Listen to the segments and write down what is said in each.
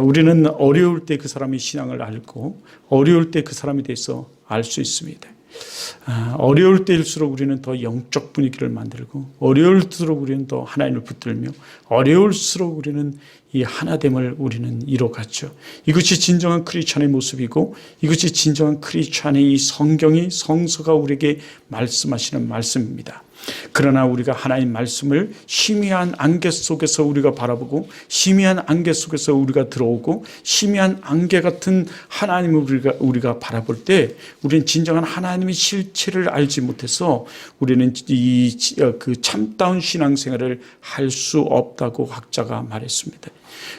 우리는 어려울 때 그 사람의 신앙을 알고 어려울 때 그 사람에 대해서 알 수 있습니다. 어려울 때일수록 우리는 더 영적 분위기를 만들고 어려울수록 우리는 더 하나님을 붙들며 어려울수록 우리는 이 하나됨을 우리는 이뤄갔죠. 이것이 진정한 크리스찬의 모습이고 이것이 진정한 크리스찬의 이 성경이 성서가 우리에게 말씀하시는 말씀입니다. 그러나 우리가 하나님 말씀을 희미한 안개 속에서 우리가 바라보고 희미한 안개 속에서 우리가 들어오고 희미한 안개 같은 하나님을 우리가 바라볼 때 우리는 진정한 하나님의 실체를 알지 못해서 우리는 그 참다운 신앙생활을 할 수 없다고 학자가 말했습니다.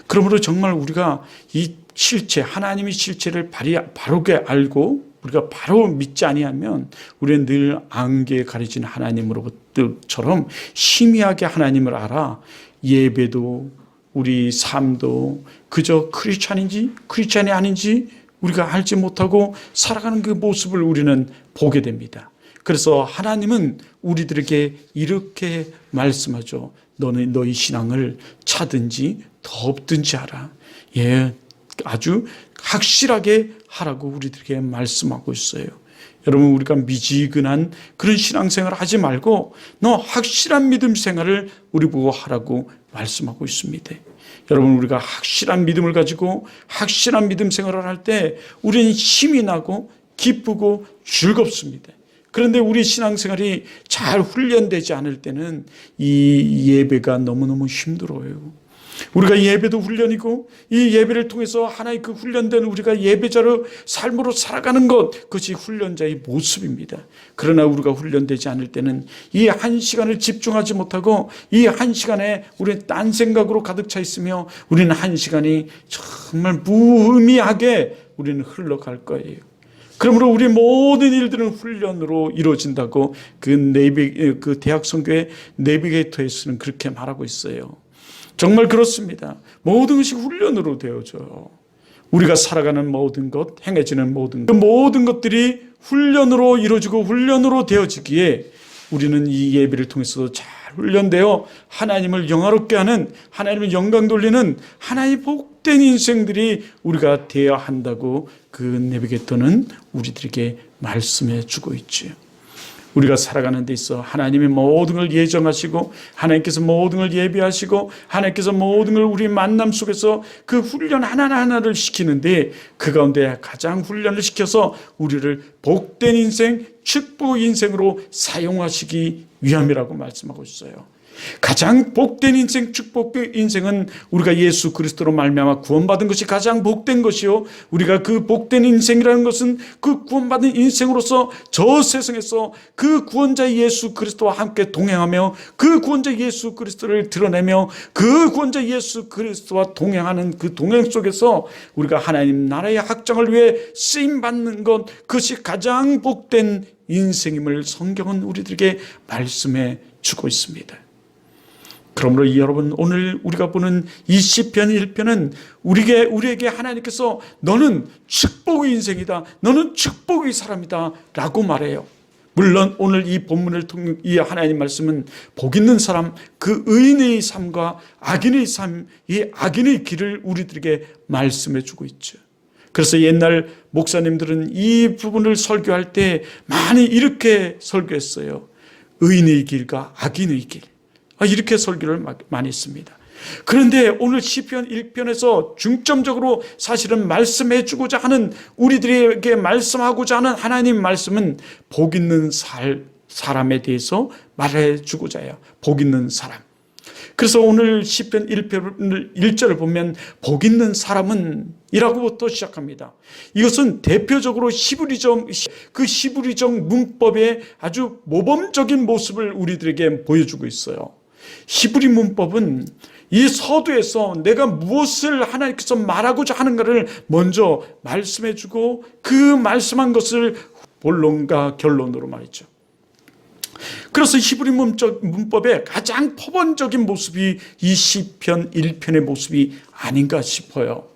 그러므로 정말 우리가 이 실체, 하나님의 실체를 바르게 알고 우리가 바로 믿지 아니하면 우리는 늘 안개에 가려진 하나님으로부터처럼 희미하게 하나님을 알아 예배도 우리 삶도 그저 크리스찬인지 크리스찬이 아닌지 우리가 알지 못하고 살아가는 그 모습을 우리는 보게 됩니다. 그래서 하나님은 우리들에게 이렇게 말씀하죠. 너는 너희 신앙을 차든지 덮든지 하라. 예, 아주 확실하게 하라고 우리들에게 말씀하고 있어요. 여러분, 우리가 미지근한 그런 신앙생활을 하지 말고 너 확실한 믿음 생활을 우리 보고 하라고 말씀하고 있습니다. 여러분, 우리가 확실한 믿음을 가지고 확실한 믿음 생활을 할 때 우리는 힘이 나고 기쁘고 즐겁습니다. 그런데 우리 신앙생활이 잘 훈련되지 않을 때는 이 예배가 너무너무 힘들어요. 우리가 예배도 훈련이고 이 예배를 통해서 하나의 그 훈련된 우리가 예배자로 삶으로 살아가는 것, 그것이 훈련자의 모습입니다. 그러나 우리가 훈련되지 않을 때는 이 한 시간을 집중하지 못하고 이 한 시간에 우리는 딴 생각으로 가득 차 있으며 우리는 한 시간이 정말 무의미하게 우리는 흘러갈 거예요. 그러므로 우리 모든 일들은 훈련으로 이루어진다고 그 대학 선교의 내비게이터에서는 그렇게 말하고 있어요. 정말 그렇습니다. 모든 것이 훈련으로 되어져요. 우리가 살아가는 모든 것, 행해지는 모든 것, 그 모든 것들이 훈련으로 이루어지고 훈련으로 되어지기에 우리는 이 예배를 통해서 잘 훈련되어 하나님을 영화롭게 하는, 하나님을 영광 돌리는 하나님의 복된 인생들이 우리가 되어야 한다고 그 내비게이터는 우리들에게 말씀해 주고 있지요. 우리가 살아가는 데 있어 하나님의 모든 걸 예정하시고 하나님께서 모든 걸 예비하시고 하나님께서 모든 걸 우리 만남 속에서 그 훈련 하나하나를 시키는데 그 가운데 가장 훈련을 시켜서 우리를 복된 인생, 축복 인생으로 사용하시기 위함이라고 말씀하고 있어요. 가장 복된 인생, 축복의 인생은 우리가 예수 그리스도로 말미암아 구원받은 것이 가장 복된 것이요, 우리가 그 복된 인생이라는 것은 그 구원받은 인생으로서 저 세상에서 그 구원자 예수 그리스도와 함께 동행하며 그 구원자 예수 그리스도를 드러내며 그 구원자 예수 그리스도와 동행하는 그 동행 속에서 우리가 하나님 나라의 확장을 위해 쓰임받는 것, 그것이 가장 복된 인생임을 성경은 우리들에게 말씀해 주고 있습니다. 그러므로 여러분, 오늘 우리가 보는 이 시편 1편은 우리에게 하나님께서 너는 축복의 인생이다, 너는 축복의 사람이다 라고 말해요. 물론 오늘 이 본문을 통해 이 하나님 말씀은 복 있는 사람, 그 의인의 삶과 악인의 삶, 이 악인의 길을 우리들에게 말씀해 주고 있죠. 그래서 옛날 목사님들은 이 부분을 설교할 때 많이 이렇게 설교했어요. 의인의 길과 악인의 길, 이렇게 설교를 많이 했습니다. 그런데 오늘 시편 1편에서 중점적으로 사실은 말씀해 주고자 하는, 우리들에게 말씀하고자 하는 하나님 말씀은 복 있는 사람에 대해서 말해 주고자 해요. 복 있는 사람. 그래서 오늘 시편 1편 1절을 보면 복 있는 사람은 이라고부터 시작합니다. 이것은 대표적으로 히브리적 문법의 아주 모범적인 모습을 우리들에게 보여주고 있어요. 히브리 문법은 이 서두에서 내가 무엇을 하나님께서 말하고자 하는가를 먼저 말씀해 주고 그 말씀한 것을 본론과 결론으로 말이죠. 그래서 히브리 문법의 가장 표본적인 모습이 이 시편 1편의 모습이 아닌가 싶어요.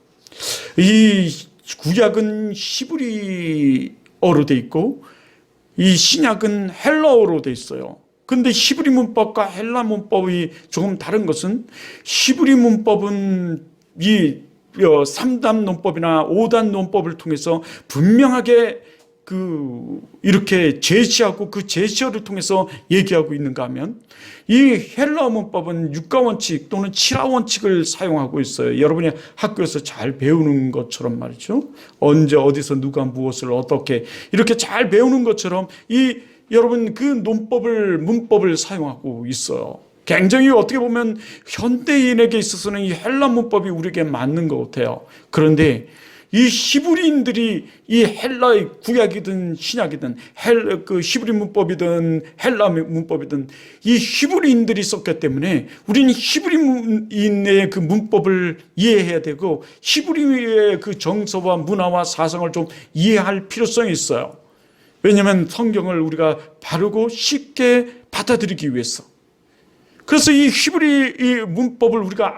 이 구약은 히브리어로 돼 있고 이 신약은 헬라어로 돼 있어요. 그런데 히브리 문법과 헬라 문법이 조금 다른 것은, 히브리 문법은 이 3단 논법이나 5단 논법을 통해서 분명하게 이렇게 제시하고 그 제시어를 통해서 얘기하고 있는가 하면 이 헬라어 문법은 6가 원칙 또는 7화 원칙을 사용하고 있어요. 여러분이 학교에서 잘 배우는 것처럼 말이죠. 언제 어디서 누가 무엇을 어떻게 이렇게 잘 배우는 것처럼 여러분 그 문법을 사용하고 있어요. 굉장히 어떻게 보면 현대인에게 있어서는 이 헬라 문법이 우리에게 맞는 것 같아요. 그런데 이 히브리인들이 이 헬라의 구약이든 신약이든 히브리 문법이든 헬라 문법이든 이 히브리인들이 썼기 때문에 우리는 히브리인의 그 문법을 이해해야 되고 히브리의 그 정서와 문화와 사상을 좀 이해할 필요성이 있어요. 왜냐하면 성경을 우리가 바르고 쉽게 받아들이기 위해서. 그래서 이 히브리 이 문법을 우리가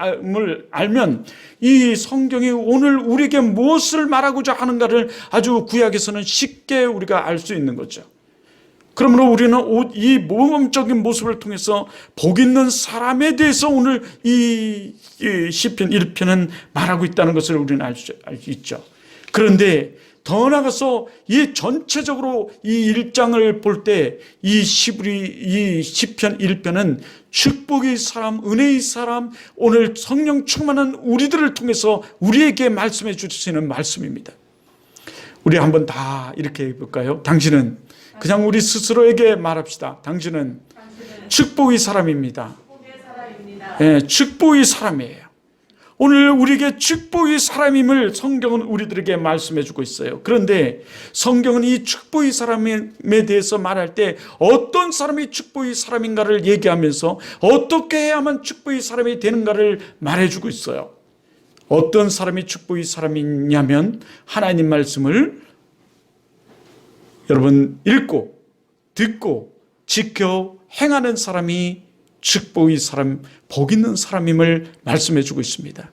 알면 이 성경이 오늘 우리에게 무엇을 말하고자 하는가를 아주 구약에서는 쉽게 우리가 알 수 있는 거죠. 그러므로 우리는 이 모범적인 모습을 통해서 복 있는 사람에 대해서 오늘 이 시편 1편은 말하고 있다는 것을 우리는 알 수 있죠. 그런데 더 나아가서 이 전체적으로 이 1장을 볼 때 이 시편 1편은 축복의 사람, 은혜의 사람, 오늘 성령 충만한 우리들을 통해서 우리에게 말씀해 주시는 말씀입니다. 우리 한번 다 이렇게 해볼까요? 당신은 그냥 우리 스스로에게 말합시다. 당신은 축복의 사람입니다. 네, 축복의 사람이에요. 오늘 우리에게 축복의 사람임을 성경은 우리들에게 말씀해 주고 있어요. 그런데 성경은 이 축복의 사람에 대해서 말할 때 어떤 사람이 축복의 사람인가를 얘기하면서 어떻게 해야만 축복의 사람이 되는가를 말해 주고 있어요. 어떤 사람이 축복의 사람이냐면 하나님 말씀을 여러분 읽고 듣고 지켜 행하는 사람이 축복의 사람, 복 있는 사람임을 말씀해 주고 있습니다.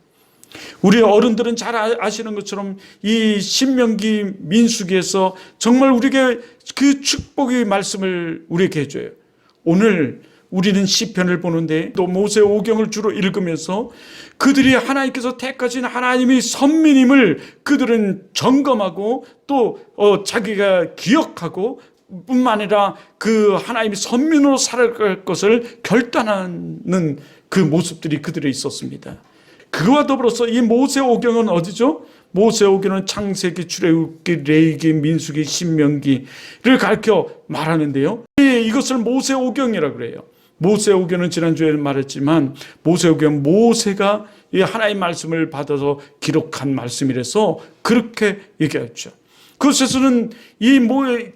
우리 어른들은 잘 아시는 것처럼 이 신명기 민수기에서 정말 우리에게 그 축복의 말씀을 우리에게 해줘요. 오늘 우리는 시편을 보는데 또 모세오경을 주로 읽으면서 그들이 하나님께서 택하신 하나님의 선민임을 그들은 점검하고 또 자기가 기억하고 뿐만 아니라 그 하나님의 선민으로 살아갈 것을 결단하는 그 모습들이 그들에 있었습니다. 그와 더불어서 이 모세오경은 어디죠? 모세오경은 창세기, 출애굽기, 레위기, 민수기, 신명기를 가르쳐 말하는데요. 이것을 모세오경이라고 그래요. 모세오경은 지난주에 말했지만 모세가 이 하나님의 말씀을 받아서 기록한 말씀이라서 그렇게 얘기했죠. 그것에서는 이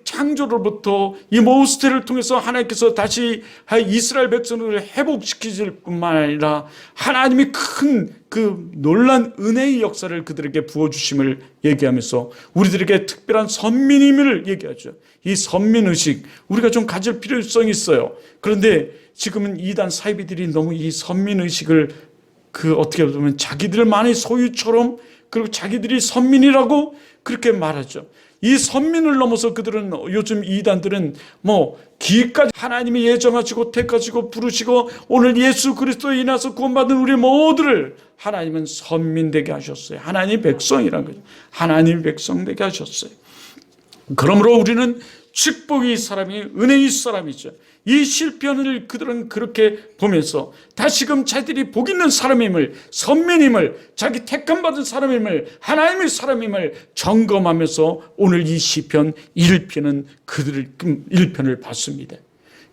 창조로부터 이 모세를 통해서 하나님께서 다시 이스라엘 백성을 회복시키실 뿐만 아니라 하나님이 큰 그 놀란 은혜의 역사를 그들에게 부어주심을 얘기하면서 우리들에게 특별한 선민임을 얘기하죠. 이 선민의식 우리가 좀 가질 필요성이 있어요. 그런데 지금은 이단 사이비들이 너무 이 선민의식을 어떻게 보면 자기들만의 소유처럼 그리고 자기들이 선민이라고 그렇게 말하죠. 이 선민을 넘어서 그들은 요즘 이단들은 기까지 하나님이 예정하시고 택하시고 부르시고 오늘 예수 그리스도에 인해서 구원받은 우리 모두를 하나님은 선민되게 하셨어요. 하나님의 백성이란 거죠. 하나님의 백성 되게 하셨어요. 그러므로 우리는 축복의 사람이 은혜의 사람이죠. 이 시편을 그들은 그렇게 보면서 다시금 자기들이 복 있는 사람임을, 선민임을, 자기 택함받은 사람임을, 하나님의 사람임을 점검하면서 오늘 이 시편 1편은 그들을 1편을 봤습니다.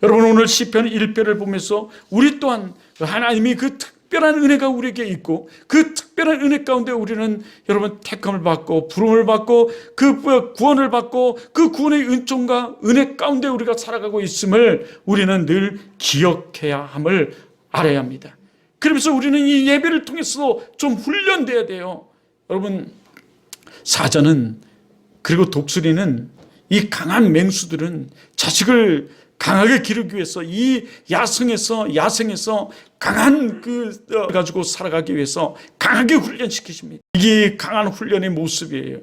여러분 오늘 시편 1편을 보면서 우리 또한 하나님이 그 특별한 은혜가 우리에게 있고 그 특별한 은혜 가운데 우리는 여러분 택함을 받고 부름을 받고 그 구원을 받고 그 구원의 은총과 은혜 가운데 우리가 살아가고 있음을 우리는 늘 기억해야 함을 알아야 합니다. 그러면서 우리는 이 예배를 통해서 좀 훈련돼야 돼요. 여러분 사자는 그리고 독수리는 이 강한 맹수들은 자식을 강하게 기르기 위해서 이 야생에서 강한 가지고 살아가기 위해서 강하게 훈련시키십니다. 이게 강한 훈련의 모습이에요.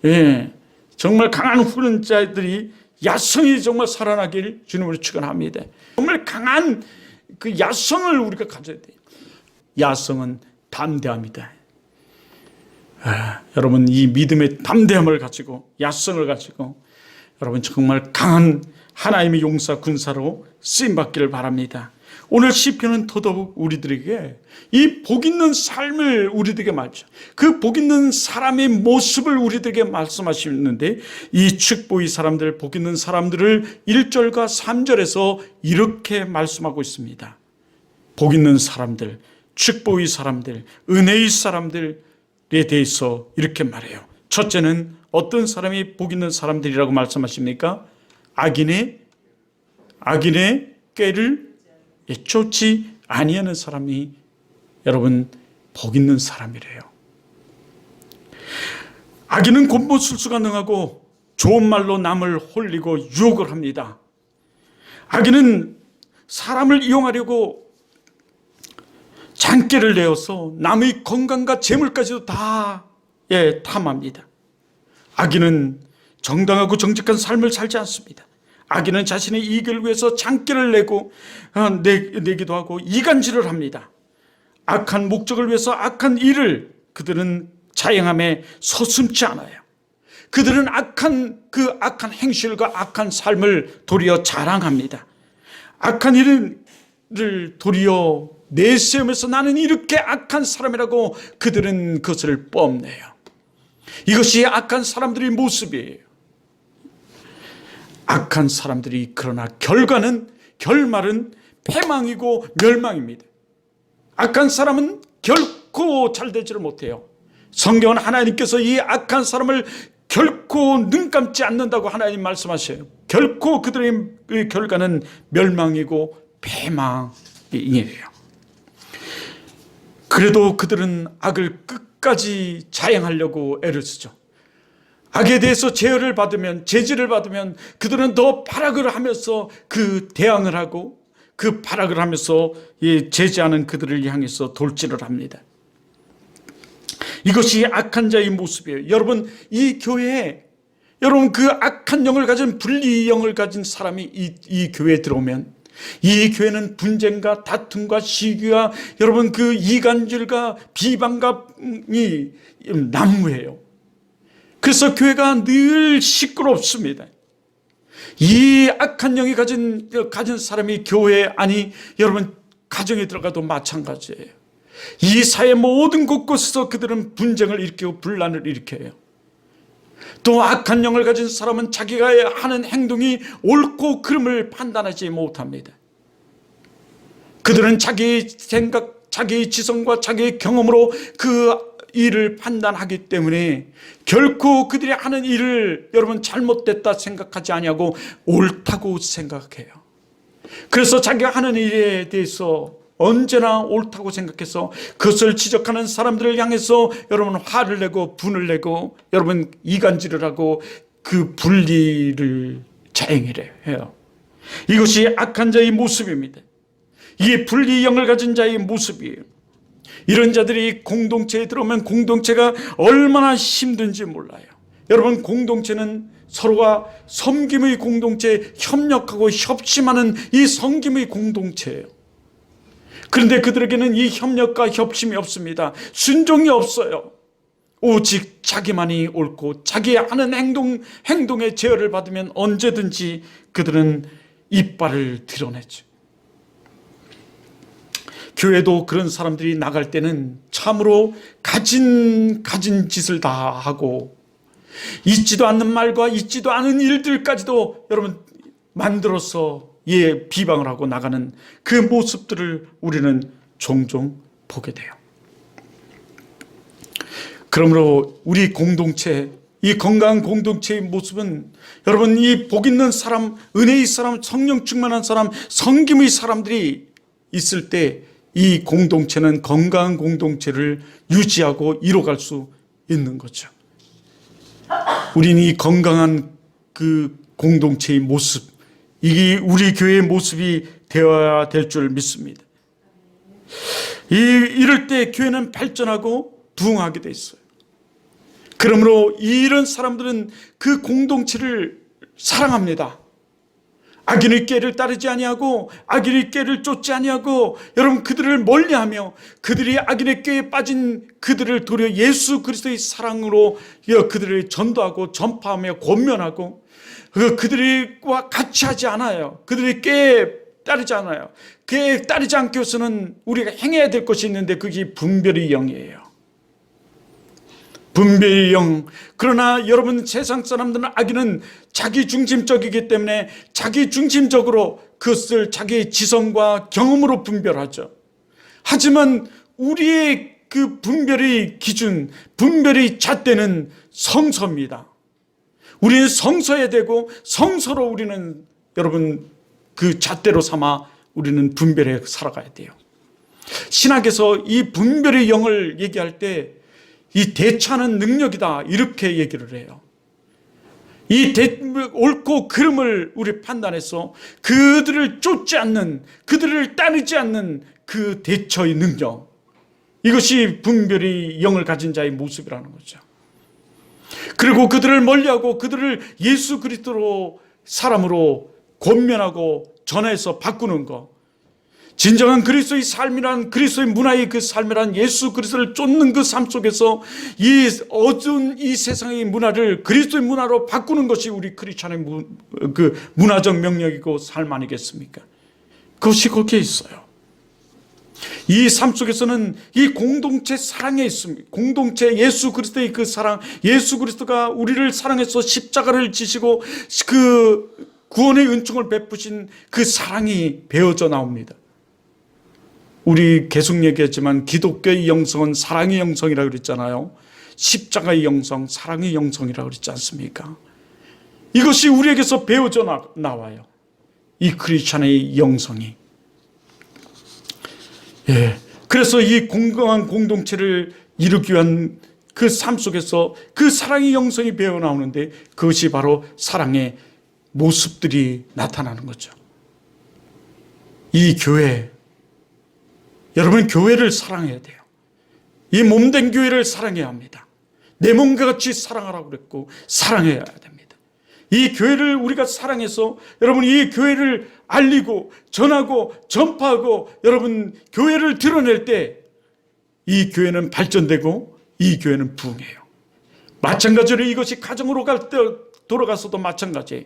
예, 정말 강한 훈련자들이 야성이 정말 살아나길 주님으로 축원합니다. 정말 강한 그 야성을 우리가 가져야 돼요. 야성은 담대합니다. 여러분 이 믿음의 담대함을 가지고 야성을 가지고 여러분 정말 강한 하나님의 용사 군사로 쓰임받기를 바랍니다. 오늘 시편은 더더욱 우리들에게 이 복 있는 삶을 우리들에게 말죠. 그 복 있는 사람의 모습을 우리들에게 말씀하시는데 이 축복의 사람들, 복 있는 사람들을 1절과 3절에서 이렇게 말씀하고 있습니다. 복 있는 사람들, 축복의 사람들, 은혜의 사람들에 대해서 이렇게 말해요. 첫째는 어떤 사람이 복 있는 사람들이라고 말씀하십니까? 악인의 꾀를 쫓지 아니하는 사람이 여러분 복 있는 사람이래요. 악인은 곤보술수가 능하고 좋은 말로 남을 홀리고 유혹을 합니다. 악인은 사람을 이용하려고 잔꾀를 내어서 남의 건강과 재물까지도 다 탐합니다. 악인은 정당하고 정직한 삶을 살지 않습니다. 악인은 자신의 이익을 위해서 잔꾀를 내기도 하고 이간질을 합니다. 악한 목적을 위해서 악한 일을 그들은 자행함에 서슴지 않아요. 그들은 악한 행실과 악한 삶을 도리어 자랑합니다. 악한 일을 도리어 내세우면서 나는 이렇게 악한 사람이라고 그들은 그것을 뽐내요. 이것이 악한 사람들의 모습이에요. 악한 사람들이 그러나 결말은 패망이고 멸망입니다. 악한 사람은 결코 잘 되지를 못해요. 성경은 하나님께서 이 악한 사람을 결코 눈 감지 않는다고 하나님 말씀하셔요. 결코 그들의 결과는 멸망이고 패망이에요. 그래도 그들은 악을 끝까지 자행하려고 애를 쓰죠. 악에 대해서 제어를 받으면, 제지를 받으면 그들은 더 발악을 하면서 그 대항을 하고 그 발악을 하면서 제지하는 그들을 향해서 돌진을 합니다. 이것이 악한 자의 모습이에요. 여러분 이 교회에 여러분 그 악한 영을 가진 분리 영을 가진 사람이 이 교회에 들어오면 이 교회는 분쟁과 다툼과 시기와 여러분 그 이간질과 비방과 난무해요. 그래서 교회가 늘 시끄럽습니다. 이 악한 영이 가진 사람이 교회 아니 여러분 가정에 들어가도 마찬가지예요. 이 사회 모든 곳곳에서 그들은 분쟁을 일으키고 분란을 일으켜요. 또 악한 영을 가진 사람은 자기가 하는 행동이 옳고 그름을 판단하지 못합니다. 그들은 자기의 생각, 자기의 지성과 자기의 경험으로 그 일을 판단하기 때문에 결코 그들이 하는 일을 여러분 잘못됐다 생각하지 아니하고 옳다고 생각해요. 그래서 자기가 하는 일에 대해서 언제나 옳다고 생각해서 그것을 지적하는 사람들을 향해서 여러분 화를 내고 분을 내고 여러분 이간질을 하고 그 분리를 자행해요. 이것이 악한 자의 모습입니다. 이게 분리영을 가진 자의 모습이에요. 이런 자들이 공동체에 들어오면 공동체가 얼마나 힘든지 몰라요. 여러분 공동체는 서로가 섬김의 공동체, 협력하고 협심하는 이 섬김의 공동체예요. 그런데 그들에게는 이 협력과 협심이 없습니다. 순종이 없어요. 오직 자기만이 옳고 자기 하는 행동의 제어를 받으면 언제든지 그들은 이빨을 드러내죠. 교회도 그런 사람들이 나갈 때는 참으로 가진 짓을 다 하고 있지도 않는 말과 있지도 않은 일들까지도 여러분 만들어서 비방을 하고 나가는 그 모습들을 우리는 종종 보게 돼요. 그러므로 우리 공동체, 이 건강한 공동체의 모습은 여러분 이 복 있는 사람, 은혜의 사람, 성령 충만한 사람, 섬김의 사람들이 있을 때 이 공동체는 건강한 공동체를 유지하고 이뤄갈 수 있는 거죠. 우리는 이 건강한 그 공동체의 모습, 이게 우리 교회의 모습이 되어야 될 줄 믿습니다. 이럴 때 교회는 발전하고 부흥하게 돼 있어요. 그러므로 이런 사람들은 그 공동체를 사랑합니다. 악인의 꾀를 따르지 아니하고 악인의 꾀를 쫓지 아니하고 여러분 그들을 멀리하며 그들이 악인의 꾀에 빠진 그들을 도리어 예수 그리스도의 사랑으로 그들을 전도하고 전파하며 권면하고 그들과 같이 하지 않아요. 그들의 꾀에 따르지 않아요. 꾀에 따르지 않기 위해서는 우리가 행해야 될 것이 있는데 그게 분별의 영이에요. 분별의 영. 그러나 여러분 세상 사람들은 악인은 자기 중심적이기 때문에 자기 중심적으로 그것을 자기의 지성과 경험으로 분별하죠. 하지만 우리의 그 분별의 기준, 분별의 잣대는 성서입니다. 우리는 성서에 대고 성서로 우리는 여러분 그 잣대로 삼아 우리는 분별해 살아가야 돼요. 신학에서 이 분별의 영을 얘기할 때 이 대처하는 능력이다 이렇게 얘기를 해요. 이 옳고 그름을 우리 판단해서 그들을 쫓지 않는, 그들을 따르지 않는 그 대처의 능력, 이것이 분별의 영을 가진 자의 모습이라는 거죠. 그리고 그들을 멀리하고 그들을 예수 그리스도로 사람으로 권면하고 전해서 바꾸는 것, 진정한 그리스도의 삶이란, 그리스도의 문화의 그 삶이란 예수 그리스도를 쫓는 그 삶 속에서 이 어두운 이 세상의 문화를 그리스도의 문화로 바꾸는 것이 우리 크리스찬의 그 문화적 명령이고 삶 아니겠습니까? 그것이 거기에 있어요. 이 삶 속에서는 이 공동체 사랑에 있습니다. 공동체 예수 그리스도의 그 사랑, 예수 그리스도가 우리를 사랑해서 십자가를 지시고 그 구원의 은총을 베푸신 그 사랑이 배어져 나옵니다. 우리 계속 얘기했지만 기독교의 영성은 사랑의 영성이라고 그랬잖아요. 십자가의 영성, 사랑의 영성이라고 그랬지 않습니까? 이것이 우리에게서 배어져 나와요. 이 크리스찬의 영성이. 그래서 이 건강한 공동체를 이루기 위한 그 삶 속에서 그 사랑의 영성이 배어 나오는데 그것이 바로 사랑의 모습들이 나타나는 거죠. 이 교회, 여러분 교회를 사랑해야 돼요. 이 몸된 교회를 사랑해야 합니다. 내 몸과 같이 사랑하라고 그랬고 사랑해야 됩니다. 이 교회를 우리가 사랑해서 여러분 이 교회를 알리고 전하고 전파하고 여러분 교회를 드러낼 때 이 교회는 발전되고 이 교회는 부흥해요. 마찬가지로 이것이 가정으로 돌아가서도 마찬가지예요.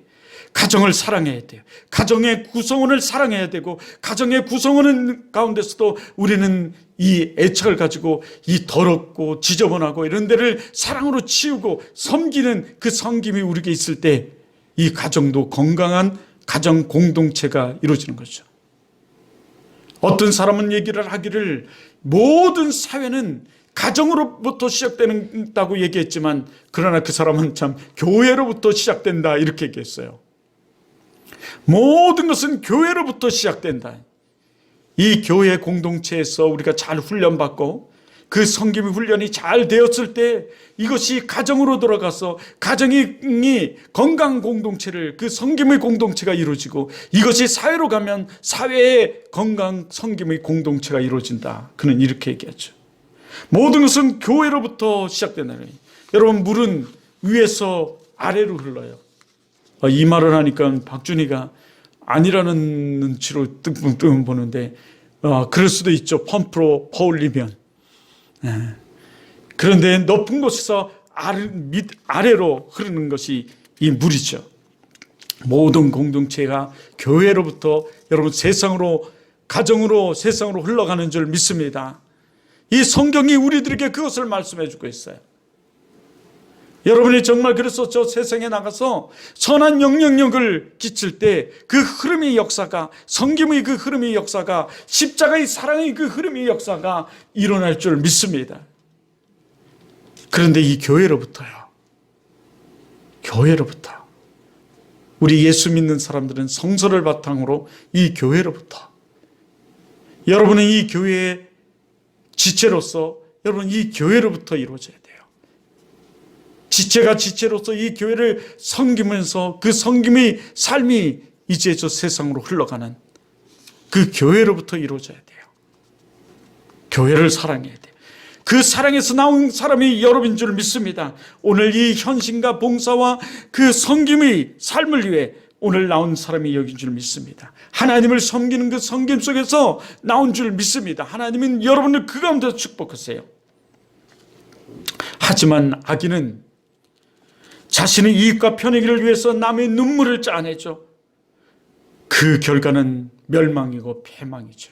가정을 사랑해야 돼요. 가정의 구성원을 사랑해야 되고 가정의 구성원 가운데서도 우리는 이 애착을 가지고 이 더럽고 지저분하고 이런 데를 사랑으로 치우고 섬기는 그 섬김이 우리에게 있을 때 이 가정도 건강한 가정 공동체가 이루어지는 거죠. 어떤 사람은 얘기를 하기를 모든 사회는 가정으로부터 시작된다고 얘기했지만 그러나 그 사람은 참 교회로부터 시작된다 이렇게 얘기했어요. 모든 것은 교회로부터 시작된다. 이 교회 공동체에서 우리가 잘 훈련받고 그 섬김 훈련이 잘 되었을 때 이것이 가정으로 들어가서 가정이 건강 공동체를 그 섬김의 공동체가 이루어지고 이것이 사회로 가면 사회의 건강 섬김의 공동체가 이루어진다. 그는 이렇게 얘기하죠. 모든 것은 교회로부터 시작된다. 여러분 물은 위에서 아래로 흘러요. 이 말을 하니까 박준희가 아니라는 눈치로 뜬금 보는데 그럴 수도 있죠. 펌프로 퍼올리면. 그런데 높은 곳에서 아래로 흐르는 것이 이 물이죠. 모든 공동체가 교회로부터 여러분 세상으로 가정으로 세상으로 흘러가는 줄 믿습니다. 이 성경이 우리들에게 그것을 말씀해 주고 있어요. 여러분이 정말 그래서 저 세상에 나가서 선한 영향력을 끼칠 때 그 흐름의 역사가 성김의 그 흐름의 역사가 십자가의 사랑의 그 흐름의 역사가 일어날 줄 믿습니다. 그런데 이 교회로부터 우리 예수 믿는 사람들은 성서를 바탕으로 이 교회로부터 여러분은 이 교회의 지체로서 여러분 이 교회로부터 이루어져야 돼요. 지체가 지체로서 이 교회를 섬기면서 그 섬김의 삶이 이제 저 세상으로 흘러가는 그 교회로부터 이루어져야 돼요. 교회를 사랑해야 돼요. 그 사랑에서 나온 사람이 여러분인 줄 믿습니다. 오늘 이 헌신과 봉사와 그 섬김의 삶을 위해 오늘 나온 사람이 여긴 줄 믿습니다. 하나님을 섬기는 그 섬김 속에서 나온 줄 믿습니다. 하나님은 여러분을 그 가운데서 축복하세요. 하지만 악인은 자신의 이익과 편익을 위해서 남의 눈물을 짜내죠. 그 결과는 멸망이고 패망이죠.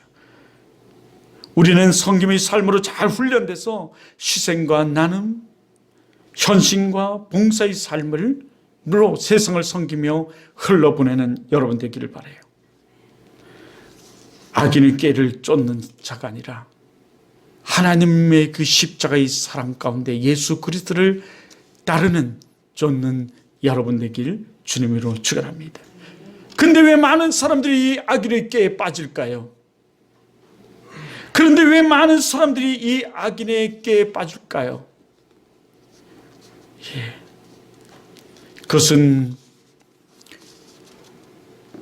우리는 섬김의 삶으로 잘 훈련돼서 희생과 나눔, 헌신과 봉사의 삶으로 세상을 섬기며 흘러보내는 여러분 되기를 바라요. 악인의 꾀를 쫓는 자가 아니라 하나님의 그 십자가의 사랑 가운데 예수 그리스도를 따르는 쫓는 여러분 되길 주님으로 축원합니다. 근데 왜 많은 사람들이 이 악인의 꾀에 빠질까요? 그런데 왜 많은 사람들이 이 악인의 꾀에 빠질까요? 그것은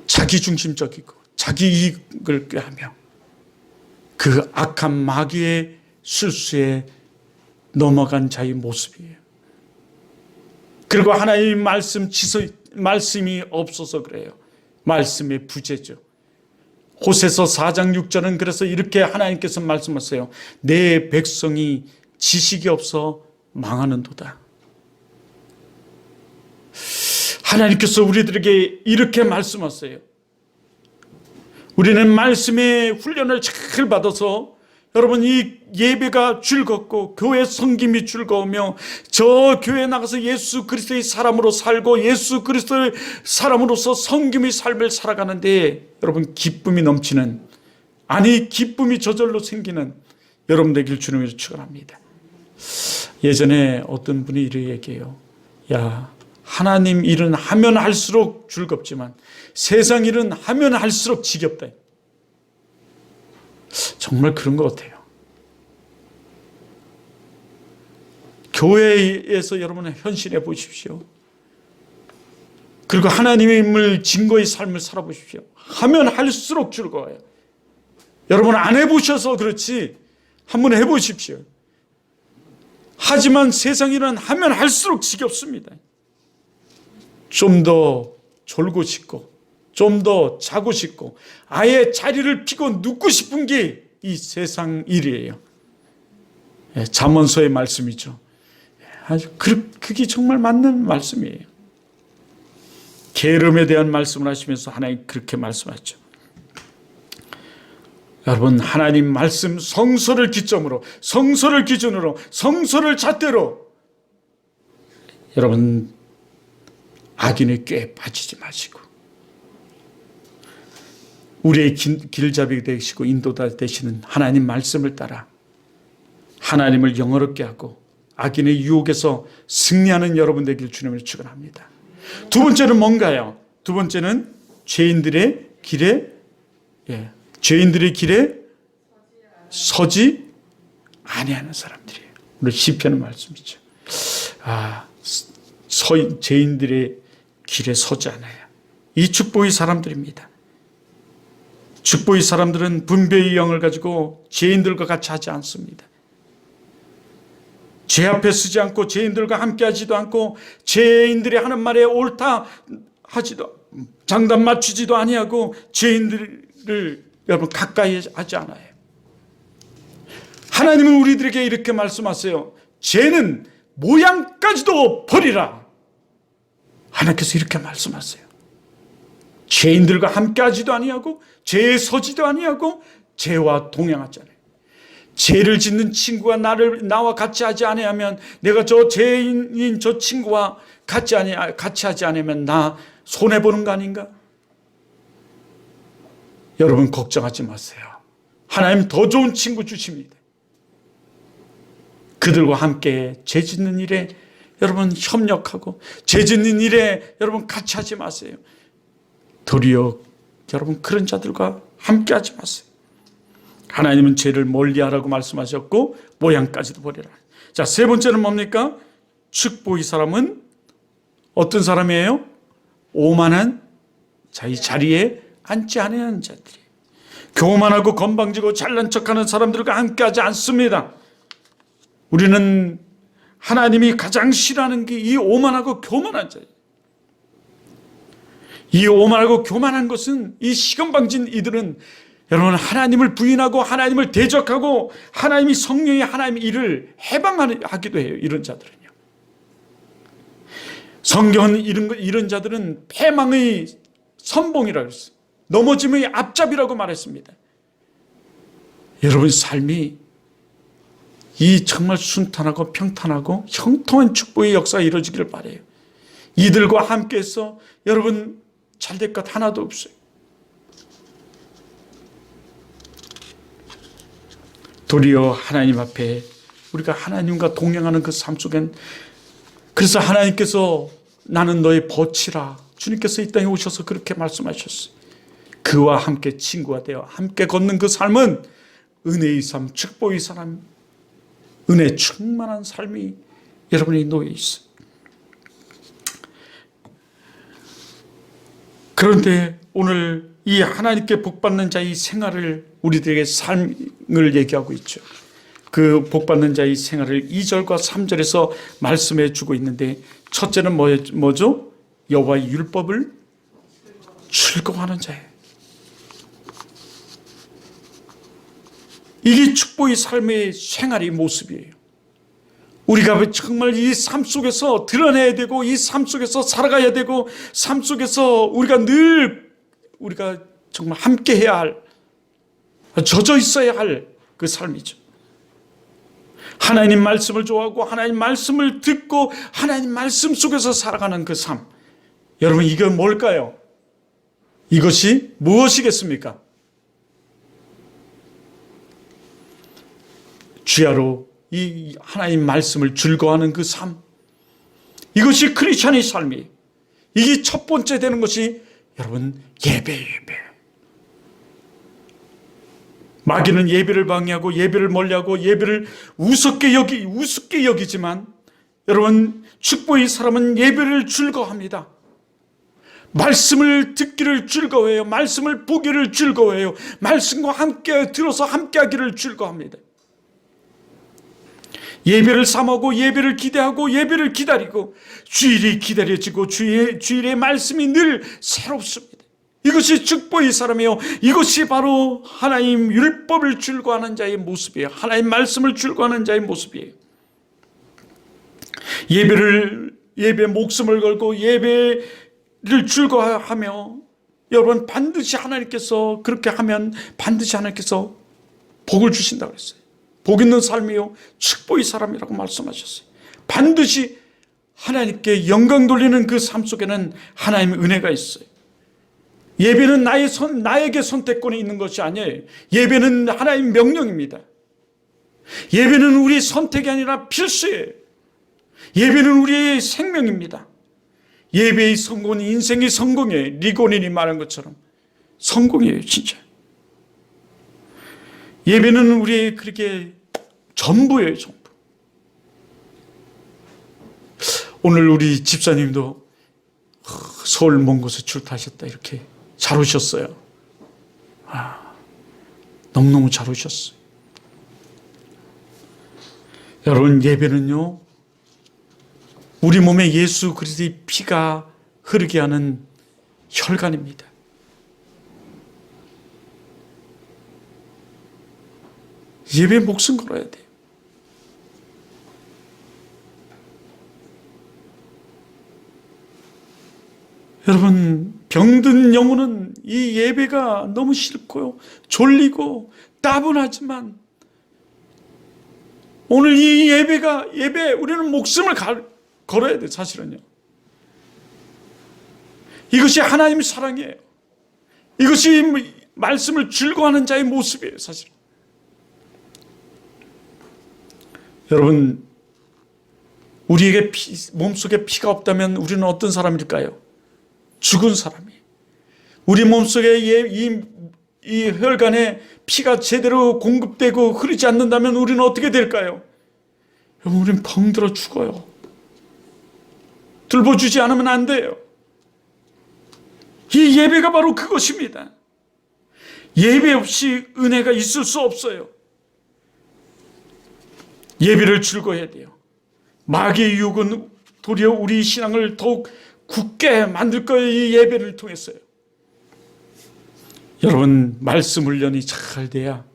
자기중심적이고 자기 이익을 꾀하며 그 악한 마귀의 술수에 넘어간 자의 모습이에요. 그리고 하나님의 말씀이 없어서 그래요. 말씀의 부재죠. 호세서 4장 6절은 그래서 이렇게 하나님께서 말씀하세요. 내 백성이 지식이 없어 망하는도다. 하나님께서 우리들에게 이렇게 말씀하세요. 우리는 말씀의 훈련을 잘 받아서 여러분 이 예배가 즐겁고 교회 섬김이 즐거우며 저 교회에 나가서 예수 그리스도의 사람으로 살고 예수 그리스도의 사람으로서 섬김의 삶을 살아가는데 여러분 기쁨이 넘치는, 아니 기쁨이 저절로 생기는 여러분 되길 주님으로 축원합니다. 예전에 어떤 분이 이렇게 얘기해요. 야, 하나님 일은 하면 할수록 즐겁지만 세상 일은 하면 할수록 지겹다. 정말 그런 것 같아요. 교회에서 여러분은 헌신해 보십시오. 그리고 하나님을 증거의 삶을 살아보십시오. 하면 할수록 즐거워요. 여러분 안 해보셔서 그렇지 한번 해보십시오. 하지만 세상 일은 하면 할수록 지겹습니다. 좀 더 졸고 싶고 좀 더 자고 싶고 아예 자리를 피고 눕고 싶은 게 이 세상 일이에요. 잠언서의 말씀이죠. 아주 그게 정말 맞는 말씀이에요. 게으름에 대한 말씀을 하시면서 하나님 그렇게 말씀하죠. 여러분 하나님 말씀 성서를 기점으로 성서를 기준으로 성서를 잣대로 여러분 악인의 꾀에 빠지지 마시고 우리의 길잡이 되시고 인도자 되시는 하나님 말씀을 따라 하나님을 영어롭게 하고 악인의 유혹에서 승리하는 여러분 되길 주님을 축원합니다. 두 번째는 뭔가요? 두 번째는 죄인들의 길에 서지 아니하는 사람들이에요. 우리 시편의 말씀이죠. 죄인들의 길에 서지 않아요. 이 축복의 사람들입니다. 축복의 사람들은 분배의 영을 가지고 죄인들과 같이 하지 않습니다. 죄 앞에 서지 않고 죄인들과 함께 하지도 않고 죄인들이 하는 말에 옳다 하지도 장단 맞추지도 아니하고 죄인들을 여러분 가까이 하지 않아요. 하나님은 우리들에게 이렇게 말씀하세요. 죄는 모양까지도 버리라. 하나님께서 이렇게 말씀하세요. 죄인들과 함께 하지도 아니하고 죄에 서지도 아니하고 죄와 동행하지 않아요. 죄를 짓는 친구가 나와 같이 하지 아니하면 내가 저 죄인인 저 친구와 같이 하지 않으면 나 손해보는 거 아닌가? 여러분 걱정하지 마세요. 하나님 더 좋은 친구 주십니다. 그들과 함께 죄 짓는 일에 여러분 협력하고 죄 짓는 일에 여러분 같이 하지 마세요. 도리어 여러분 그런 자들과 함께 하지 마세요. 하나님은 죄를 멀리하라고 말씀하셨고 모양까지도 버리라. 자, 세 번째는 뭡니까? 축복의 사람은 어떤 사람이에요? 오만한 자기 자리에 앉지 않는 자들이에요. 교만하고 건방지고 잘난 척하는 사람들과 함께하지 않습니다. 우리는 하나님이 가장 싫어하는 게 이 오만하고 교만한 자예요. 이 오만하고 교만한 것은, 이 시건방진 이들은 여러분 하나님을 부인하고 하나님을 대적하고 하나님이 성령이 하나님의 일을 해방하기도 해요. 이런 자들은요. 성경은 이런 자들은 패망의 선봉이라고 했어요. 넘어짐의 앞잡이라고 말했습니다. 여러분 삶이 이 정말 순탄하고 평탄하고 형통한 축복의 역사가 이루어지기를 바라요. 이들과 함께해서 여러분 잘될 것 하나도 없어요. 도리어 하나님 앞에 우리가 하나님과 동행하는 그 삶 속엔, 그래서 하나님께서 나는 너의 벗이라, 주님께서 이 땅에 오셔서 그렇게 말씀하셨어요. 그와 함께 친구가 되어 함께 걷는 그 삶은 은혜의 삶, 축복의 삶, 은혜 충만한 삶이 여러분의 놓여 있어요. 그런데 오늘 이 하나님께 복받는 자의 생활을, 우리들에게 삶을 얘기하고 있죠. 그 복받는 자의 생활을 2절과 3절에서 말씀해 주고 있는데, 첫째는 뭐죠? 여호와의 율법을 즐거워하는 자예요. 이게 축복의 삶의 생활의 모습이에요. 우리가 정말 이 삶 속에서 드러내야 되고, 이 삶 속에서 살아가야 되고, 삶 속에서 우리가 정말 함께 해야 할, 젖어 있어야 할 그 삶이죠. 하나님 말씀을 좋아하고 하나님 말씀을 듣고 하나님 말씀 속에서 살아가는 그 삶. 여러분, 이건 뭘까요? 이것이 무엇이겠습니까? 주야로 이 하나님 말씀을 즐거워하는 그 삶. 이것이 크리스찬의 삶이에요. 이게 첫 번째 되는 것이 여러분 예배. 마귀는 예배를 방해하고 예배를 멀리하고 예배를 우습게 여기지만, 여러분 축복의 사람은 예배를 즐거워합니다. 말씀을 듣기를 즐거워해요. 말씀을 보기를 즐거워해요. 말씀과 함께 들어서 함께하기를 즐거워합니다. 예배를 삼하고 예배를 기대하고 예배를 기다리고, 주일이 기다려지고 주일의 말씀이 늘 새롭습니다. 이것이 축복의 사람이요, 이것이 바로 하나님 율법을 즐거워하는 자의 모습이에요. 하나님 말씀을 즐거워하는 자의 모습이에요. 예배 목숨을 걸고 예배를 즐거워하며, 여러분 반드시 하나님께서 그렇게 하면 반드시 하나님께서 복을 주신다고 했어요. 복 있는 삶이요 축복의 사람이라고 말씀하셨어요. 반드시 하나님께 영광 돌리는 그 삶 속에는 하나님의 은혜가 있어요. 예배는 나에게 선택권이 있는 것이 아니에요. 예배는 하나님의 명령입니다. 예배는 우리의 선택이 아니라 필수예요. 예배는 우리의 생명입니다. 예배의 성공은 인생의 성공이에요. 리고닌이 말한 것처럼 성공이에요, 진짜. 예배는 우리의 그렇게 전부예요, 전부. 오늘 우리 집사님도 서울 먼 곳에 출타하셨다, 이렇게 잘 오셨어요. 너무너무 잘 오셨어요. 여러분, 예배는요 우리 몸에 예수 그리스도의 피가 흐르게 하는 혈관입니다. 예배에 목숨 걸어야 돼요. 여러분, 병든 영혼은 이 예배가 너무 싫고요, 졸리고 따분하지만, 오늘 이 예배 우리는 목숨을 걸어야 돼요. 사실은요, 이것이 하나님의 사랑이에요. 이것이 말씀을 즐거워하는 자의 모습이에요, 사실은. 여러분, 우리에게 몸속에 피가 없다면 우리는 어떤 사람일까요? 죽은 사람이에요. 우리 몸속에 이 혈관에 피가 제대로 공급되고 흐르지 않는다면 우리는 어떻게 될까요? 여러분, 우리는 벙들어 죽어요. 돌보주지 않으면 안 돼요. 이 예배가 바로 그것입니다. 예배 없이 은혜가 있을 수 없어요. 예배를 즐거워해야 돼요. 마귀의 유혹은 도리어 우리 신앙을 더욱 굳게 만들 거예요. 이 예배를 통해서요. 여러분, 말씀 훈련이 잘 돼야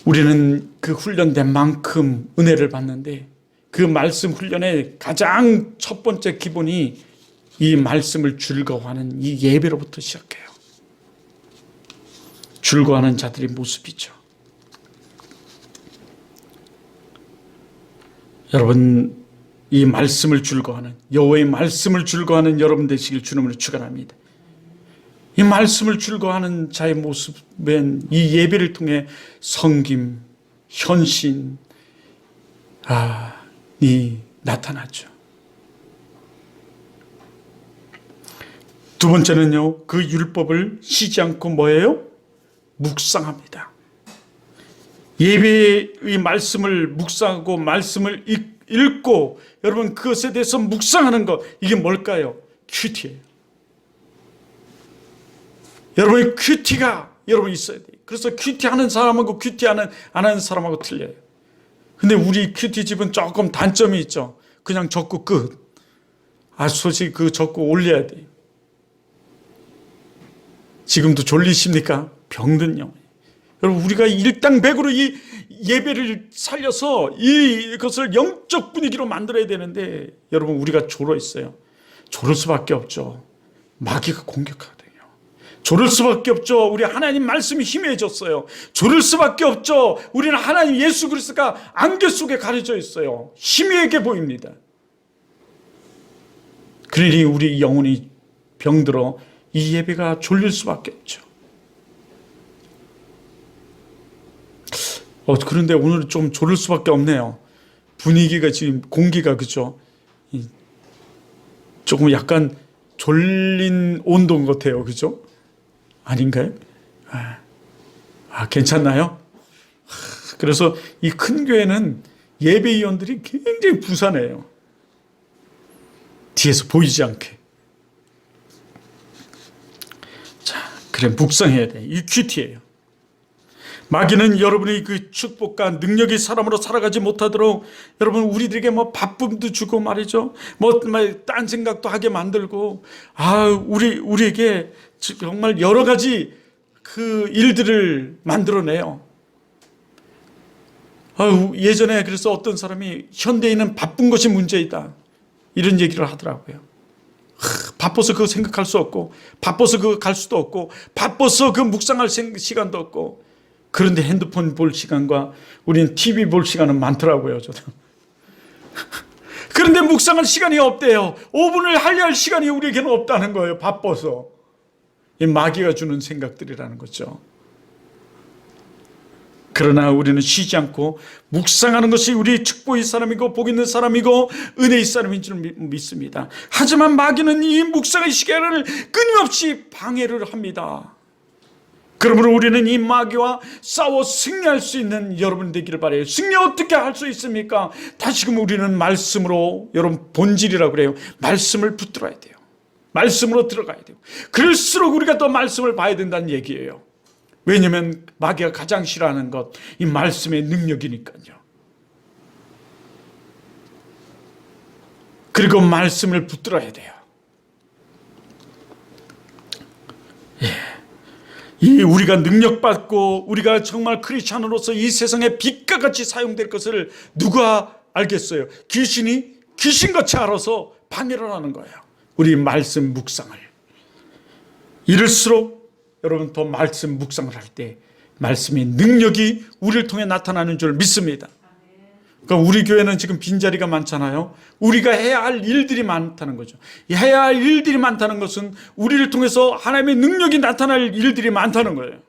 우리는 그 훈련된 만큼 은혜를 받는데, 그 말씀 훈련의 가장 첫 번째 기본이 이 말씀을 즐거워하는 이 예배로부터 시작해요. 즐거워하는 자들의 모습이죠. 여러분, 이 말씀을 즐거워하는, 여호와의 말씀을 즐거워하는 여러분 되시길 주님으로 축원합니다. 이 말씀을 즐거워하는 자의 모습은 이 예배를 통해 섬김, 헌신, 이 나타나죠. 두 번째는요, 그 율법을 쉬지 않고 뭐예요? 묵상합니다. 예배의 말씀을 묵상하고 말씀을 읽고, 여러분 그것에 대해서 묵상하는 것, 이게 뭘까요? 큐티예요. 여러분의 큐티가 여러분 있어야 돼요. 그래서 큐티하는 사람하고 큐티 안 하는 사람하고 틀려요. 근데 우리 큐티 집은 조금 단점이 있죠. 그냥 적고 끝. 솔직히 그 적고 올려야 돼요. 지금도 졸리십니까? 병든 영혼. 여러분, 우리가 일당백으로 이 예배를 살려서 이것을 영적 분위기로 만들어야 되는데, 여러분 우리가 졸어 있어요. 졸을 수밖에 없죠. 마귀가 공격하거든요. 졸을 수밖에 없죠. 우리 하나님 말씀이 희미해졌어요. 졸을 수밖에 없죠. 우리는 하나님 예수 그리스도가 안개 속에 가려져 있어요. 희미하게 보입니다. 그러니 우리 영혼이 병들어 이 예배가 졸릴 수밖에 없죠. 그런데 오늘은 좀 졸을 수밖에 없네요. 분위기가 지금 공기가 그죠? 조금 약간 졸린 온도인 것 같아요. 그죠? 아닌가요? 괜찮나요? 그래서 이 큰 교회는 예배위원들이 굉장히 부산해요. 뒤에서 보이지 않게. 자, 그래, 묵상해야 돼. 이 큐티예요. 마귀는 여러분의 그 축복과 능력이 사람으로 살아가지 못하도록 여러분 우리들에게 바쁨도 주고 말이죠. 딴 생각도 하게 만들고, 우리에게 정말 여러 가지 그 일들을 만들어내요. 예전에 그래서 어떤 사람이 현대인은 바쁜 것이 문제이다, 이런 얘기를 하더라고요. 바빠서 그거 생각할 수 없고, 바빠서 그거 갈 수도 없고, 바빠서 그 묵상할 시간도 없고. 그런데 핸드폰 볼 시간과 우리는 TV 볼 시간은 많더라고요, 저도. 그런데 묵상할 시간이 없대요. 5분을 할애할 시간이 우리에게는 없다는 거예요, 바빠서. 이 마귀가 주는 생각들이라는 거죠. 그러나 우리는 쉬지 않고 묵상하는 것이 우리 축복의 사람이고 복 있는 사람이고 은혜의 사람인 줄 믿습니다. 하지만 마귀는 이 묵상의 시간을 끊임없이 방해를 합니다. 그러므로 우리는 이 마귀와 싸워 승리할 수 있는 여러분 되기를 바라요. 승리 어떻게 할 수 있습니까? 다시금 우리는 말씀으로, 여러분 본질이라고 그래요. 말씀을 붙들어야 돼요. 말씀으로 들어가야 돼요. 그럴수록 우리가 더 말씀을 봐야 된다는 얘기예요. 왜냐하면 마귀가 가장 싫어하는 것, 이 말씀의 능력이니까요. 그리고 말씀을 붙들어야 돼요. 이 우리가 능력받고 우리가 정말 크리스찬으로서 이 세상에 빛과 같이 사용될 것을 누가 알겠어요? 귀신이 귀신같이 알아서 방해를 하는 거예요. 우리 말씀 묵상을. 이럴수록 여러분 더 말씀 묵상을 할 때 말씀의 능력이 우리를 통해 나타나는 줄 믿습니다. 그러니까 우리 교회는 지금 빈자리가 많잖아요. 우리가 해야 할 일들이 많다는 거죠. 해야 할 일들이 많다는 것은 우리를 통해서 하나님의 능력이 나타날 일들이 많다는 거예요.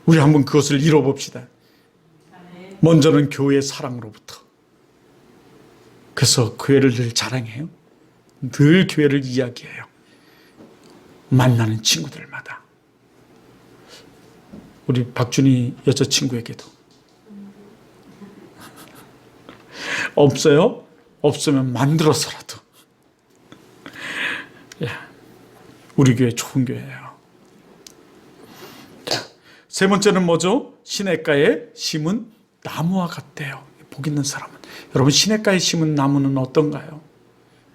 우리 한번 그것을 이뤄봅시다. 먼저는 교회의 사랑으로부터. 그래서 교회를 늘 자랑해요. 늘 교회를 이야기해요. 만나는 친구들마다. 우리 박준희 여자친구에게도. 없어요? 없으면 만들어서라도. 우리 교회 좋은 교회예요. 자, 세 번째는 뭐죠? 시냇가에 심은 나무와 같대요. 복 있는 사람은. 여러분, 시냇가에 심은 나무는 어떤가요?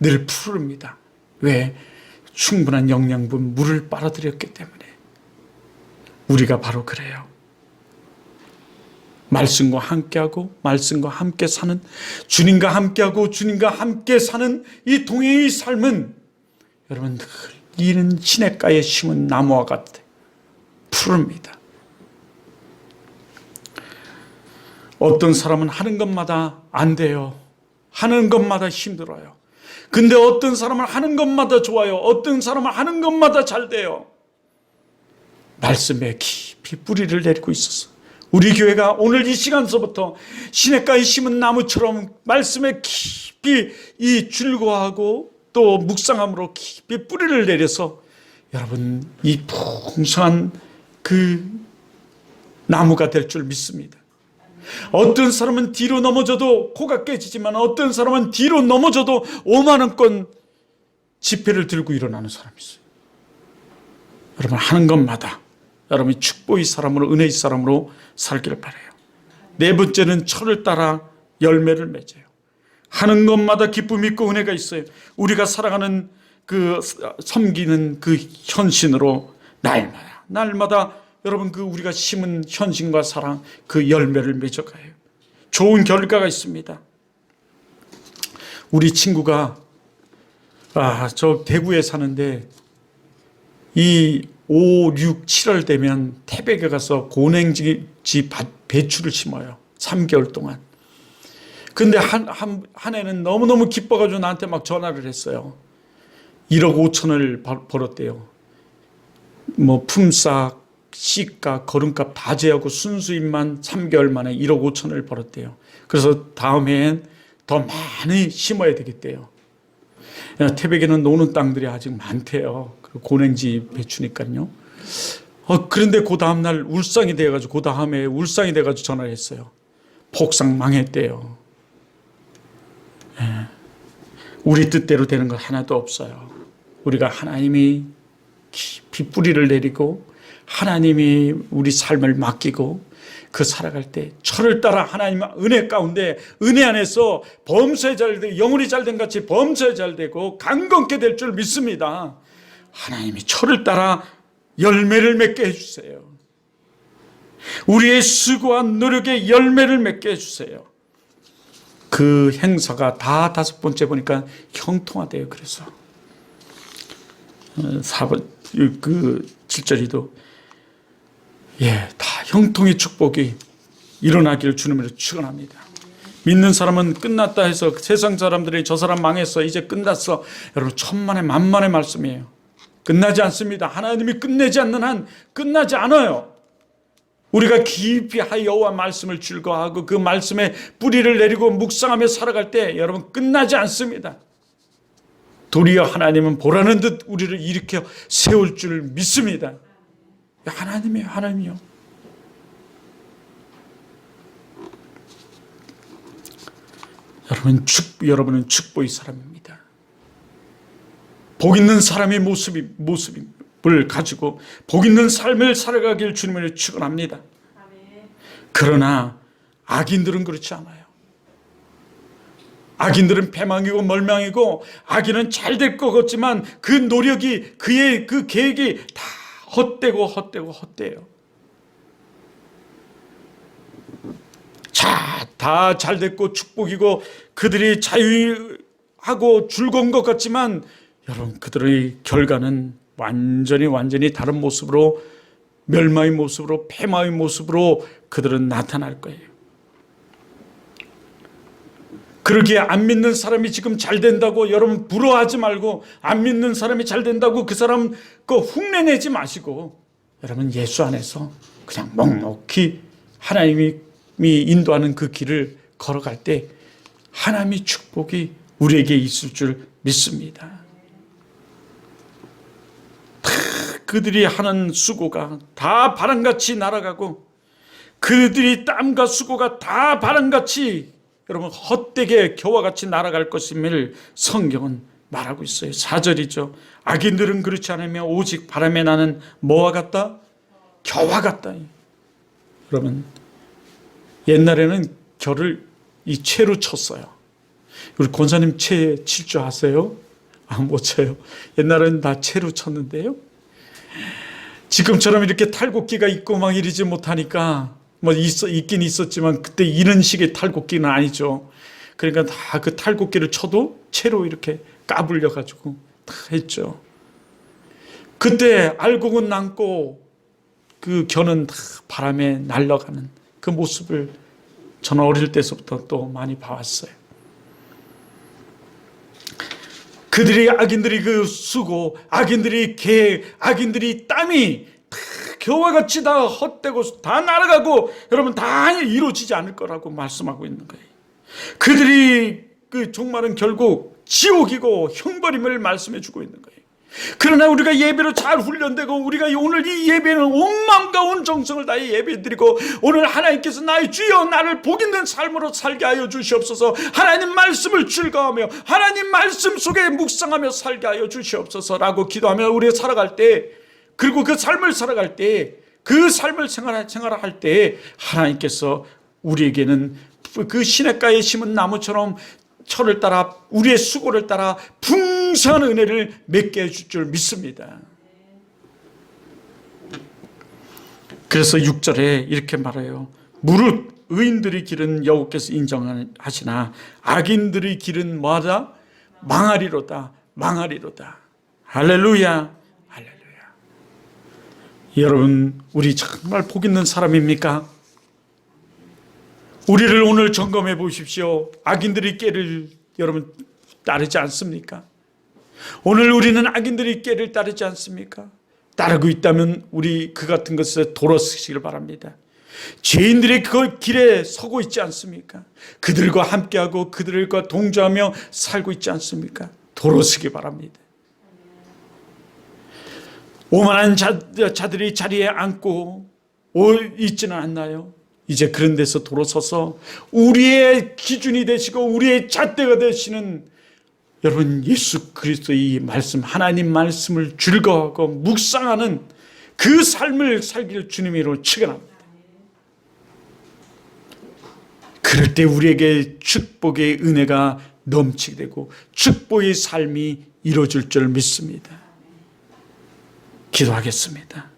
늘 푸릅니다. 왜? 충분한 영양분, 물을 빨아들였기 때문에. 우리가 바로 그래요. 말씀과 함께하고 말씀과 함께 사는, 주님과 함께하고 주님과 함께 사는 이 동행의 삶은 여러분 늘 이는 시냇가에 심은 나무와 같아 푸릅니다. 어떤 사람은 하는 것마다 안 돼요. 하는 것마다 힘들어요. 근데 어떤 사람은 하는 것마다 좋아요. 어떤 사람은 하는 것마다 잘 돼요. 말씀에 깊이 뿌리를 내리고 있어서 우리 교회가 오늘 이 시간서부터 시냇가에 심은 나무처럼 말씀에 깊이 이 즐거워하고 또 묵상함으로 깊이 뿌리를 내려서 여러분 이 풍성한 그 나무가 될 줄 믿습니다. 어떤 사람은 뒤로 넘어져도 코가 깨지지만 어떤 사람은 뒤로 넘어져도 5만 원권 지폐를 들고 일어나는 사람이 있어요. 여러분 하는 것마다 여러분이 축복의 사람으로 은혜의 사람으로 살기를 바라요. 네 번째는 철을 따라 열매를 맺어요. 하는 것마다 기쁨이 있고 은혜가 있어요. 우리가 살아가는 그 섬기는 그 현신으로 날마다 여러분 그 우리가 심은 현신과 사랑 그 열매를 맺어가요. 좋은 결과가 있습니다. 우리 친구가 저 대구에 사는데 이 5, 6, 7월 되면 태백에 가서 고냉지 배추를 심어요. 3개월 동안. 근데 한 해는 너무너무 기뻐가지고 나한테 막 전화를 했어요. 1억 5천을 벌었대요. 뭐 품삯, 씨값, 거름값 다 제하고 순수익만 3개월 만에 1억 5천을 벌었대요. 그래서 다음 해엔 더 많이 심어야 되겠대요. 태백에는 노는 땅들이 아직 많대요. 고냉지 배추니까요. 그런데 그 다음날 울상이 돼가지고 그 다음에 울상이 돼가지고 전화를 했어요. 폭삭 망했대요. 우리 뜻대로 되는 건 하나도 없어요. 우리가 하나님이 깊이 뿌리를 내리고 하나님이 우리 삶을 맡기고 그 살아갈 때 철을 따라 하나님 은혜 가운데 은혜 안에서 범사에 잘 되고 영혼이 잘된 같이 범사에 잘 되고 강건케 될 줄 믿습니다. 하나님이 철을 따라 열매를 맺게 해주세요. 우리의 수고한 노력의 열매를 맺게 해주세요. 그 행사가 다 5번째 보니까 형통하대요. 그래서 4번 그 7절이도 다 형통의 축복이 일어나기를 주님으로 축원합니다. 믿는 사람은 끝났다 해서 세상 사람들이 저 사람 망했어 이제 끝났어. 여러분 천만의 만만의 말씀이에요. 끝나지 않습니다. 하나님이 끝내지 않는 한 끝나지 않아요. 우리가 깊이 여호와 말씀을 즐거워하고 그 말씀에 뿌리를 내리고 묵상하며 살아갈 때 여러분 끝나지 않습니다. 도리어 하나님은 보라는 듯 우리를 일으켜 세울 줄 믿습니다. 하나님이에요. 하나님이요. 여러분은 축복의 사람입니다. 복 있는 사람의 모습을 가지고 복 있는 삶을 살아가길 주님을 축원합니다. 그러나 악인들은 그렇지 않아요. 악인들은 패망이고 멀망이고 악인은 잘 될 것 같지만 그 노력이 그의 그 계획이 다 헛되고 다 잘 됐고 축복이고 그들이 자유하고 즐거운 것 같지만 여러분 그들의 결과는 완전히 다른 모습으로 멸망의 모습으로 패망의 모습으로 그들은 나타날 거예요. 그러기에 안 믿는 사람이 지금 잘 된다고 여러분 부러워하지 말고 안 믿는 사람이 잘 된다고 그 사람 흉내내지 마시고 여러분 예수 안에서 그냥 묵묵히 하나님이 인도하는 그 길을 걸어갈 때 하나님의 축복이 우리에게 있을 줄 믿습니다. 그들이 하는 수고가 다 바람같이 날아가고 그들이 땀과 수고가 다 바람같이 여러분 헛되게 겨와 같이 날아갈 것임을 성경은 말하고 있어요. 4절이죠. 악인들은 그렇지 않으며 오직 바람에 나는 뭐와 같다? 겨와 같다. 여러분 옛날에는 겨를 이 채로 쳤어요. 우리 권사님 채 칠 줄 아세요? 못 쳐요. 옛날에는 다 채로 쳤는데요. 지금처럼 이렇게 탈곡기가 있고 막 이러지 못하니까 있긴 있었지만 그때 이런 식의 탈곡기는 아니죠. 그러니까 다 그 탈곡기를 쳐도 채로 이렇게 까불려 가지고 다 했죠. 그때 알곡은 남고 그 겨는 다 바람에 날아가는 그 모습을 저는 어릴 때서부터 또 많이 봐왔어요. 그들이 악인들이 그 수고, 악인들이 계획, 악인들이 땀이 다 겨와 같이 다 헛되고 다 날아가고 여러분 다 이루어지지 않을 거라고 말씀하고 있는 거예요. 그들이 그 종말은 결국 지옥이고 형벌임을 말씀해 주고 있는 거예요. 그러나 우리가 예배로 잘 훈련되고 우리가 오늘 이 예배는 온 마음과 온 정성을 다해 예배드리고 오늘 하나님께서 나의 주여 나를 복 있는 삶으로 살게 하여 주시옵소서. 하나님 말씀을 즐거워하며 하나님 말씀 속에 묵상하며 살게 하여 주시옵소서라고 기도하며 우리가 살아갈 때, 그리고 그 삶을 살아갈 때, 그 삶을 생활할 때 하나님께서 우리에게는 그 시냇가에 심은 나무처럼 철을 따라 우리의 수고를 따라 풍성한 은혜를 맺게 해줄 줄 믿습니다. 그래서 6절에 이렇게 말해요. 무릇 의인들의 길은 여호와께서 인정하시나 악인들의 길은 뭐하다? 망하리로다. 망하리로다. 할렐루야. 할렐루야. 여러분, 우리 정말 복 있는 사람입니까? 우리를 오늘 점검해 보십시오. 악인들의 꾀를 여러분 따르지 않습니까? 오늘 우리는 악인들의 꾀를 따르지 않습니까? 따르고 있다면 우리 그 같은 것에 돌아서시길 바랍니다. 죄인들의 그 길에 서고 있지 않습니까? 그들과 함께하고 그들과 동조하며 살고 있지 않습니까? 돌아서기 바랍니다. 오만한 자들이 자리에 앉고 있지는 않나요? 이제 그런 데서 돌아서서 우리의 기준이 되시고 우리의 잣대가 되시는 여러분 예수 그리스도의 말씀, 하나님 말씀을 즐거워하고 묵상하는 그 삶을 살길 주님으로 축원합니다. 그럴 때 우리에게 축복의 은혜가 넘치게 되고 축복의 삶이 이루어질 줄 믿습니다. 기도하겠습니다.